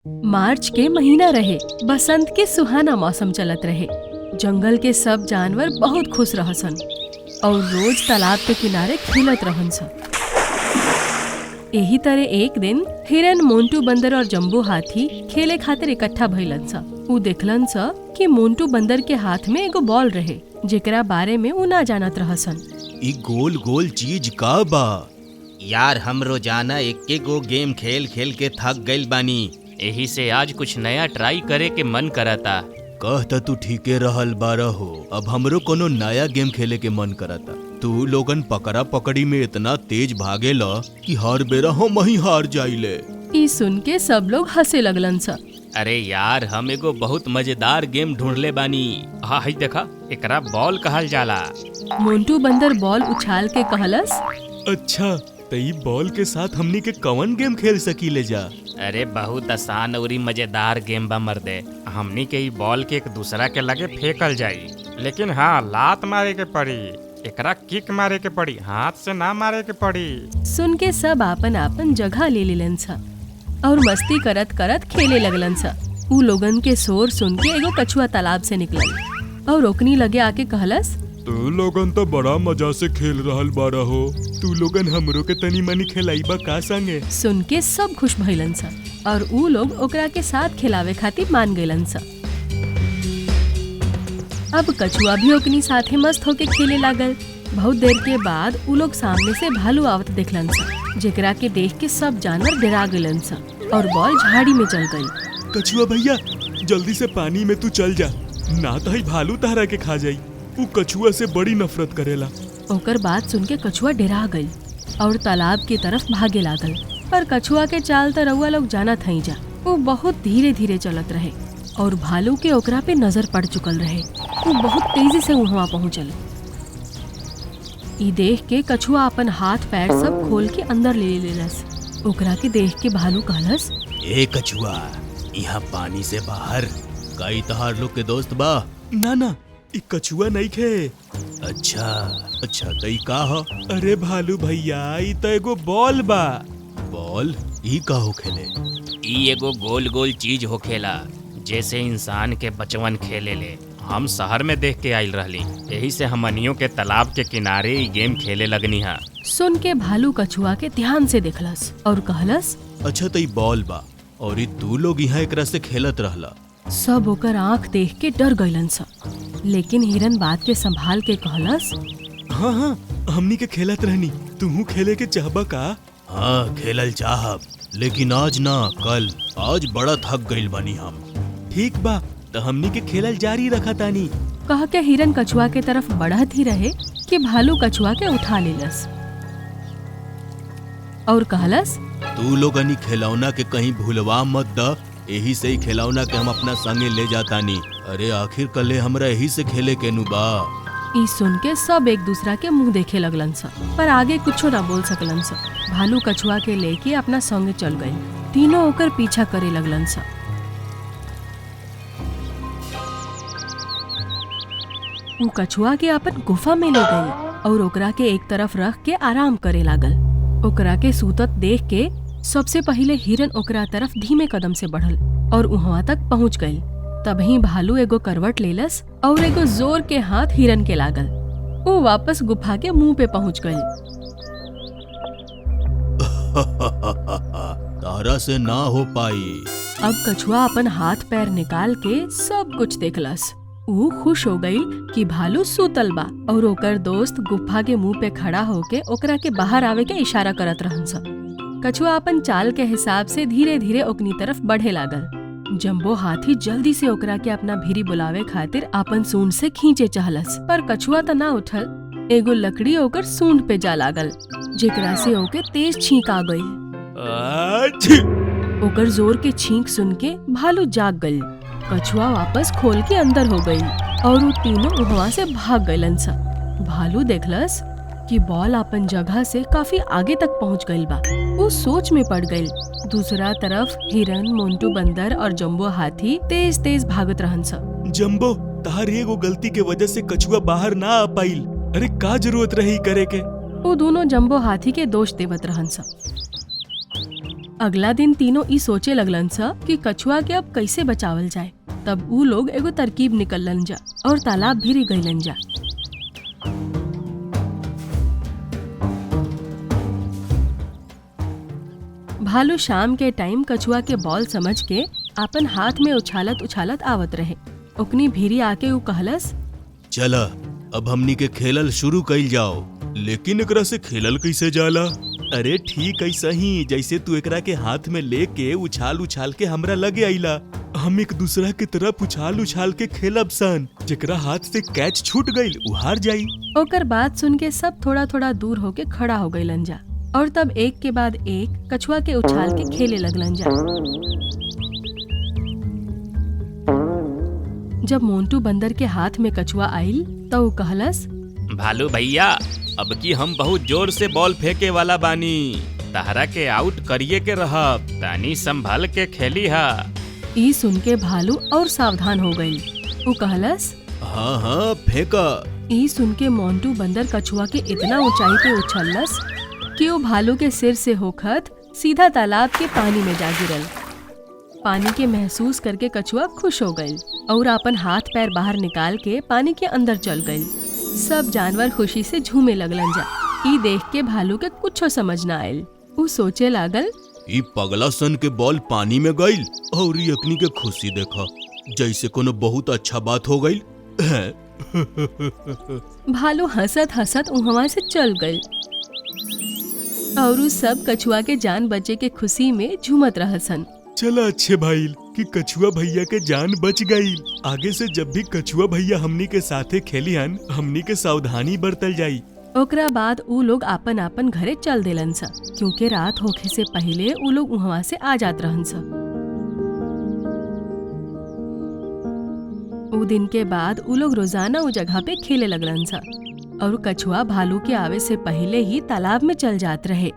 मार्च के महीना रहे। बसंत के सुहाना मौसम चलत रहे। जंगल के सब जानवर बहुत खुश रहसन और रोज तालाब के किनारे खेलत रहन सन। यही तरह एक दिन हिरन, मोंटू बंदर और जम्बो हाथी खेले खातिर इकट्ठा भइलन सा। उ देखलन सा कि मोंटू बंदर के हाथ में एगो बॉल रहे जेकरा बारे में उ ना जानत रहसन। ई गोल गोल चीज का बा? यार हम रोजाना एके गो गेम खेल खेल के थक गइल बानी, यही से आज कुछ नया ट्राई करे के मन करता। कह त तू ठीके रहल बारा हो। अब हमरो कोनो नया गेम खेले के मन करता। तू लोगन पकड़ा पकड़ी में इतना तेज भागेला कि हर बेरा हम ही हार जाइले। ई सुन के सब लोग हंसे लगलन सा। अरे यार हम एगो बहुत मजेदार गेम ढूंढले बानी। हाँ ही देखा, एकरा बॉल कहल जाला। मोंटू बंदर बॉल उछाल के कहलस, अच्छा त ई बॉल के साथ हमनी के कौन गेम खेल सकीले जा? अरे बहुत आसान और मजेदार गेम बा मर्दे। हमनी के ई बॉल के एक दूसरा के लगे फेंकल जाई, लेकिन हाँ लात मारे के पड़ी, एकरा किक मारे के पड़ी, हाथ से ना मारे के पड़ी। सुन के सब आपन आपन जगह ले लेलन सा और मस्ती करत करत खेले लगलन सा। उ लोगन के शोर सुन के एगो कछुआ तालाब से निकलल और ओकनी लगे आके कहलस, तू लोगन तो बड़ा मजा से खेल रहल बारा हो। तू लोगन हमरो के तनी मनी खिलाइबा का संगे? सुन के सब खुश भइलन सा और उ लोग ओकरा के साथ खिलावे खातिर मान गइलन सा। अब कछुआ भी ओकनी साथे मस्त होके खेले लागल। बहुत देर के बाद उ लोग सामने से भालू आवत देखलन सा, जेकरा के देख के सब जानवर डरा गइलन सा और बॉल झाड़ी में चल गई। कछुआ भैया जल्दी से पानी में तू चल जा, ना तो ही भालू तहरा के खा जाई। उ कछुआ से बड़ी नफरत करेला। ओकर बात सुन के कछुआ डरा गई और तालाब की तरफ भागे लागल। पर कछुआ के चाल त रउआ लोग जानत हई जा। वो बहुत धीरे धीरे चलत रहे और भालू के ओकरा पे नजर पड़ चुकल रहे। वो बहुत तेजी से वहाँ पहुँचल। ई देख के कछुआ अपन हाथ पैर सब खोल के अंदर ले लेलस। ओकरा के देख के भालू कहलस, ए कछुआ, यहाँ पानी से बाहर कई तहार लोग के दोस्त बा? ना ना, ई कछुआ नहीं खे। अच्छा तई का ह? अरे भालू भैया, ई त एगो बॉल बा। बॉल ई का होखेले? ई एगो गोल गोल चीज होखेला जैसे इंसान के बचवन खेले ले। हम शहर में देख के आइल रहली, यही से हमनियों के तालाब के किनारे ई गेम खेले लगनी हा। सुन के भालू कछुआ के ध्यान से देखलस और कहलस, अच्छा तई बॉल बा और ई तू लोग यहाँ एकरा से खेलत रहला? सब ओकर आँख देख के डर गइलन सा। लेकिन हिरन बात के संभाल के कहलस, हाँ हमनी के खेलत रहनी, तू खेले के चाहबा का? हाँ खेलल चाहब, लेकिन आज ना कल। आज बड़ा थक गइल बानी हम। ठीक बा, तो हमनी के खेलल जारी रखा तानी। कह के हिरन कछुआ के तरफ बढ़त ही रहे कि भालू कछुआ के उठा लेलस और कहलस, तू लोगनी खिलौना के कहीं भूलवा मत द, यही से ही खिलौना के हम अपना संगे ले जातानी। अरे आखिर कले हमरा यही से खेले के नु बा। ई सुन के सब एक दूसरा के मुंह देखे लगलन सा, पर आगे कुछो ना बोल सकलन सा। भालू कछुआ के लेके अपना संगे चल गई। तीनों ओकर पीछा करे लगलन सा। उ कछुआ के अपन गुफा में ले गई और ओकरा के एक तरफ रख के आराम करे लागल। ओकरा के सूतत देख के सबसे पहिले हिरन ओकरा तरफ धीमे कदम से बढ़ल और वहाँ तक पहुँच गई। तभी भालू एगो करवट लेलस और एगो जोर के हाथ हिरन के लागल। वो वापस गुफा के मुंह पे पहुँच गई। तारा से ना हो पाई। अब कछुआ अपन हाथ पैर निकाल के सब कुछ देखलस। ऊ खुश हो गई कि भालू सूतल बा और ओकर दोस्त गुफा के मुंह पे खड़ा होके ओकरा के बाहर आवे के इशारा करत रहन सा। कछुआ अपन चाल के हिसाब से धीरे धीरे ओकनी तरफ बढ़े लागल। जम्बो हाथी जल्दी से ओकरा के अपना भिरी बुलावे खातिर अपन सूंड से खींचे चाहलस, पर कछुआ त ना उठल। एगो लकड़ी ओकर सूंड पे जा लागल, जेकरा से ओके तेज छींक आ गई। ओकर जोर के छींक सुन के भालू जाग गई। कछुआ वापस खोल के अंदर हो गई और वो तीनों वहाँ से भाग गइलन सा। भालू देखलस कि बॉल अपन जगह से काफी आगे तक पहुँच गइल बा। वो सोच में पड़ गइल। दूसरा तरफ हिरन, मोंटू बंदर और जम्बो हाथी तेज तेज भागत रहन सा। जम्बो, तार एगो गलती के वजह से कछुआ बाहर ना आ पाइल। अरे का जरूरत रही करे के? वो दोनों जम्बो हाथी के दोष देवत रहन सा। अगला दिन तीनों ई सोचे लगलन सा कि कछुआ के अब कैसे बचावल जाए। तब ऊ लोग एगो तरकीब निकलन जा और तालाब भी गईलन जा। भालू शाम के टाइम कछुआ के बॉल समझ के अपन हाथ में उछालत उछालत आवत रहे। ओकनी भीरी आके ऊ कहलस, चला अब हमनी के खेलल शुरू कइल जाओ। लेकिन एकरा से खेलल कैसे जाला? अरे ठीक ऐसा ही जैसे तू एकरा के हाथ में लेके उछाल उछाल के हमरा लगे आइला। हम एक दूसरा की तरफ उछाल उछाल के खेलब सन। जेकरा हाथ से कैच छूट गईल उ हार जाई। ओकर बात सुन के सब थोड़ा थोड़ा दूर होके खड़ा हो गईलन जा और तब एक के बाद एक कछुआ के उछाल के खेले लगलन जा। जब मोंटू बंदर के हाथ में कछुआ आइल तो ऊ कहलस, भालू भैया अब की हम बहुत जोर से बॉल फेंके वाला बानी, तहरा के आउट करिए के रहब, तानी संभल के खेली हा। ई सुन के भालू और सावधान हो गई। ऊ कहलस, हाँ हाँ फेंका। ई सुन के मोंटू बंदर कछुआ के इतना ऊंचाई पे उछलस कि वो भालू के सिर से होखत सीधा तालाब के पानी में जा गिरल। पानी के महसूस करके कछुआ खुश हो गई और अपन हाथ पैर बाहर निकाल के पानी के अंदर चल गई। सब जानवर खुशी से झूमे लगलन जा। ई देख के भालू के कुछो समझ न आयल। ऊ सोचे लागल, ई पगला सन के बॉल पानी में गईल और ई अकनी के खुशी देखा जैसे कोनो बहुत अच्छा बात हो गईल। भालू हंसत हंसत वहाँ से चल गई और ऊ सब कछुआ के जान बचे के खुशी में झूमत रहसन। चला अच्छे भाई कि कछुआ भैया के जान बच गई। आगे से जब भी कछुआ भैया हमनी के साथे खेलिहन हमनी के सावधानी बरतल जाई। ओकरा बाद ऊ लोग आपन आपन घरे चल देलन सा, क्योंकि रात होखे से पहले ऊ लोग वहाँ से आ जात रहन सा। ऊ दिन के बाद ऊ लोग रोजाना ऊ जगह पे खेले लगलन सा और कछुआ भालू के आवे से पहले ही तालाब में चल जात रहे।